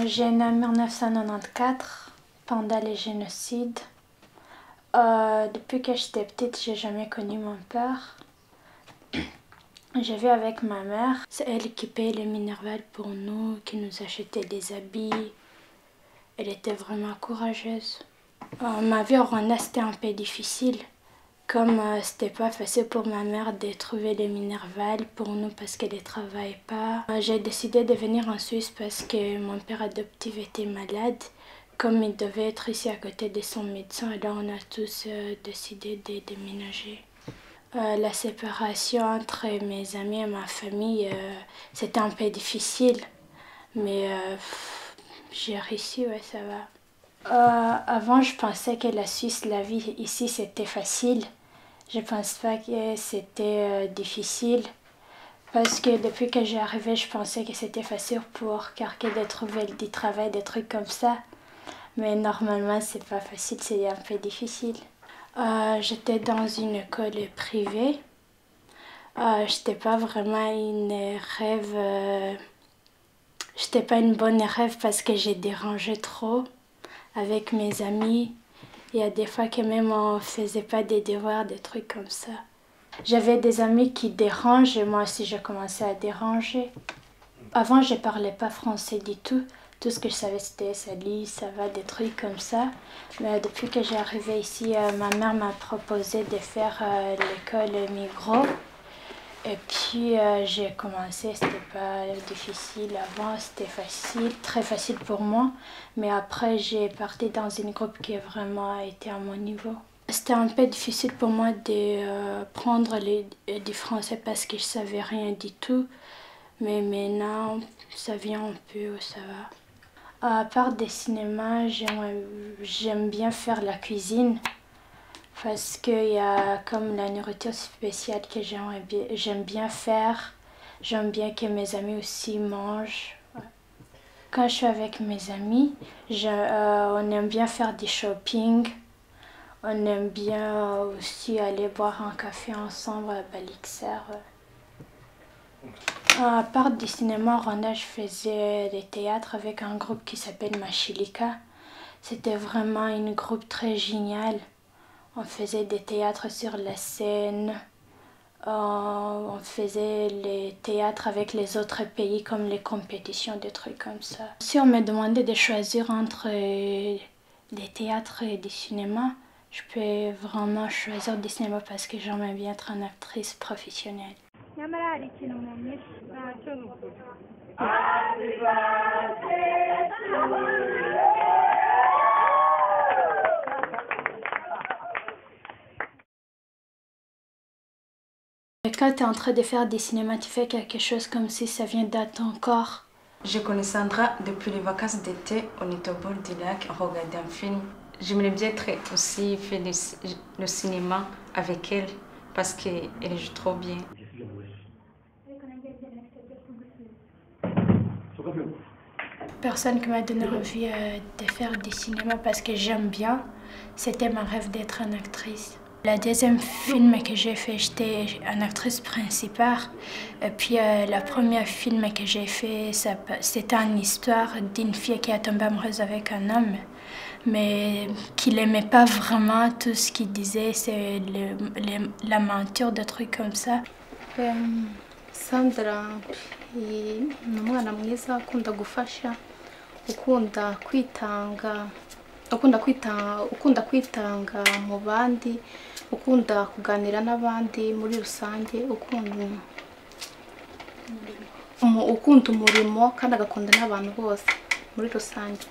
J'ai né en 1994, pendant les génocides. Depuis que j'étais petite, j'ai jamais connu mon père. Je vis avec ma mère. C'est elle qui paye les Minerval pour nous, qui nous achetait des habits. Elle était vraiment courageuse. Ma vie au Rwanda, c'était un peu difficile. Comme c'était pas facile pour ma mère de trouver les Minerval pour nous parce qu'elle ne travaillait pas. J'ai décidé de venir en Suisse parce que mon père adoptif était malade. Comme il devait être ici à côté de son médecin, alors on a tous décidé de déménager. La séparation entre mes amis et ma famille, c'était un peu difficile. Mais j'ai réussi, ouais, ça va. Avant, je pensais que la Suisse, la vie ici, c'était facile. Je ne pense pas que c'était difficile. Parce que depuis que j'ai arrivé, je pensais que c'était facile pour quelqu'un de trouver du travail, des trucs comme ça. Mais normalement, c'est pas facile, c'est un peu difficile. J'étais dans une école privée. J'étais pas vraiment une rêve. J'étais pas une bonne rêve parce que j'ai dérangé trop avec mes amis. Il y a des fois que même on faisait pas des devoirs, des trucs comme ça. J'avais des amis qui dérangent et moi aussi j'ai commencé à déranger. Avant, je parlais pas français du tout. Tout ce que je savais, c'était salut, ça va, des trucs comme ça. Mais depuis que j'ai arrivé ici, ma mère m'a proposé de faire l'école Migros. Et puis j'ai commencé, c'était pas difficile. Avant, c'était facile, très facile pour moi. Mais après, j'ai parti dans une groupe qui a vraiment été à mon niveau. C'était un peu difficile pour moi de prendre du français parce que je savais rien du tout. Mais maintenant, ça vient un peu, ça va. À part des cinémas, j'aime bien faire la cuisine. Parce qu'il y a comme la nourriture spéciale que j'aime bien faire. J'aime bien que mes amis aussi mangent. Quand je suis avec mes amis, on aime bien faire du shopping. On aime bien aussi aller boire un café ensemble à Balixer. À part du cinéma, au Rwanda, je faisais des théâtres avec un groupe qui s'appelle Mashilika. C'était vraiment un groupe très génial. On faisait des théâtres sur la scène. On faisait les théâtres avec les autres pays comme les compétitions, des trucs comme ça. Si on me demandait de choisir entre des théâtres et du cinéma, je peux vraiment choisir du cinéma parce que j'aimerais bien être une actrice professionnelle. Quand tu es en train de faire du cinéma, tu fais quelque chose comme si ça vient de ton corps. Je connais Sandra depuis les vacances d'été. On est au bord du lac, on regarde un film. J'aimerais bien aussi faire le cinéma avec elle parce qu'elle joue trop bien. Personne qui m'a donné envie de faire du cinéma parce que j'aime bien, c'était mon rêve d'être une actrice. Le deuxième film que j'ai fait, j'étais une actrice principale. Et puis le premier film que j'ai fait, c'était une histoire d'une fille qui a tombé amoureuse avec un homme, mais qui n'aimait pas vraiment tout ce qu'il disait, c'est la menture, des trucs comme ça. Sandra ni umwana mwiza ukunda gufasha, ukunda kwitanga mu bandi, ukunda kuganira n'abandi muri rusange, ukunda umurimo kandi agakunda n'abantu bose muri rusange.